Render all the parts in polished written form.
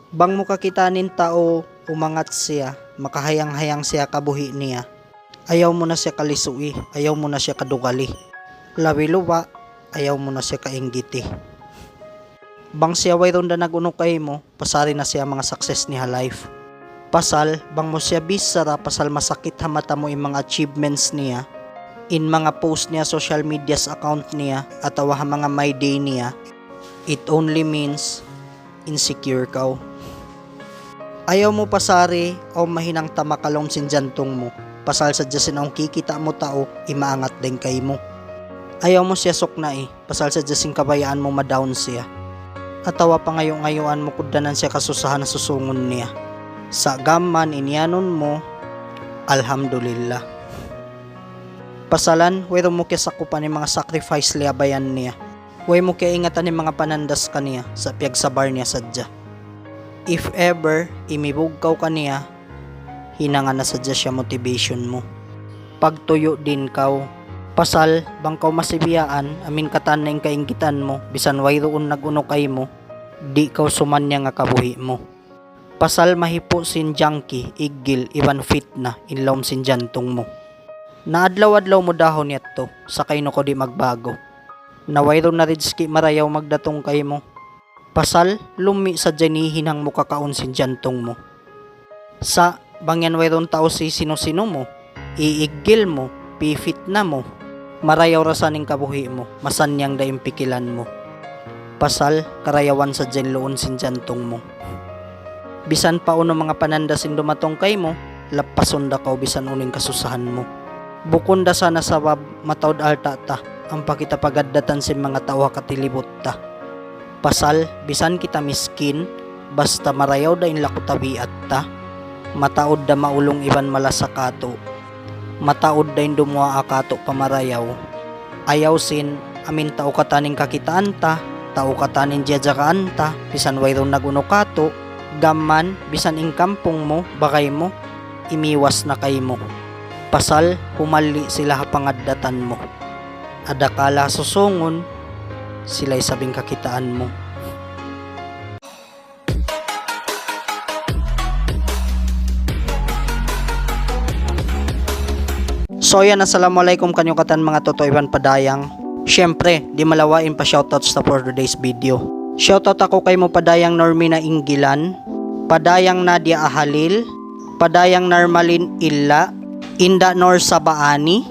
Bang mo kakitanin tao umangat siya, makahayang-hayang siya kabuhi niya. Ayaw mo na siya kalisui, ayaw mo na siya kadugali. Lawi-luwa, ayaw mo na siya kainggiti. Bang siya way ronda nagunukay mo, pasari na siya mga success niya life. Pasal, bang mo siya bisara, pasal masakit hamata mo yung mga achievements niya. In mga post niya, social media's account niya, at awa mga my day niya, it only means insecure ka. Ayaw mo pasari o mahinang tamakalong sinjantong mo, pasal sa jasin ang kikita mo tao, imaangat din kay mo. Ayaw mo siya sukna pasal sa jasin kabayaan mo madown siya. Atawa pa ngayong mo kudanan siya kasusahan na susungon niya. Sa gaman inyanon mo, alhamdulillah. Pasalan, wero mo kaya sakupan ni mga sacrifice liabayan niya. Way mo kaya ingatan ni mga panandas kaniya sa piyagsabar niya sadya. If ever, imibugkaw kaniya, hinanga na sadya siya motivation mo. Pagtuyo din kaw, pasal, bang kaw masibiyaan, amin katan na yung kainggitan mo, bisan wayroon nagunokay mo, di kaw sumanya nga kabuhi mo. Pasal mahipo sin junkie, igil, iwan fit na, inlawm sin jantong mo. Naadlaw-adlaw mo dahon yato, sakay no ko di magbago. Nawayro na ridski marayaw magdatong kay mo. Pasal, lumi sa janihinang mo kakaon sin jantong mo. Sa, bangyan wayron tao si sino-sino mo, iigil mo, pifit na mo, marayaw rasaning kabuhi mo, masanyang da impikilan mo. Pasal, karayawan sa jenloon sin jantong mo. Bisan pa uno mga panandasin dumatong kay mo, lapason da kaw bisan uning kasusahan mo. Bukon da sana sa wab, matawd alta ta, ang pakita pagaddatan sin mga tao katilibot ta. Pasal, bisan kita miskin, basta marayaw da in lakutabiat ta, mataod da maulong iban malasakato, mataod da in dumuwa akato pamarayaw, ayaw sin, amin tao kataning kakitaan ta, tao kataning diadyakaan ta, bisan wayron nagunukato, gaman, bisan ing kampong mo, bakay mo, imiwas na kay mo. Pasal, humali sila pangaddatan mo. Adakala susungon, sila'y sabing kakitaan mo. So yan, assalamualaikum kanyo katan mga totoiban padayang. Syempre, di malawain pa shoutouts na for today's video. Shoutout ako kay mo padayang Normina Inggilan, padayang Nadia Ahalil, padayang Narmalin Illa, Inda Nor Sabaani,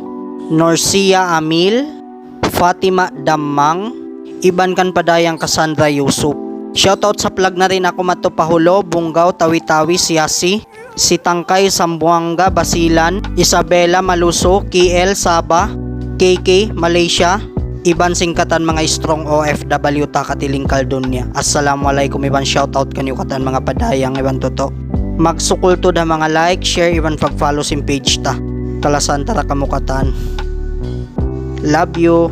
Norcia Amil, Fatima Damang, iban kan padayang Cassandra Yusuf. Shoutout sa plug na rin ako Matupahulo, Bungaw, Tawi-Tawi, Siasi, si Tangkay, Sambuanga, Basilan, Isabela, Maluso, KL, Sabah, KK, Malaysia, iban singkatan mga strong OFW ta katiling Caldonia. Assalamualaikum iban shoutout kanyo katan mga padayang iban toto. Magsukul to da mga like, share, iban pag-follow sim page ta. Kalasan tara kamukatan. Love you.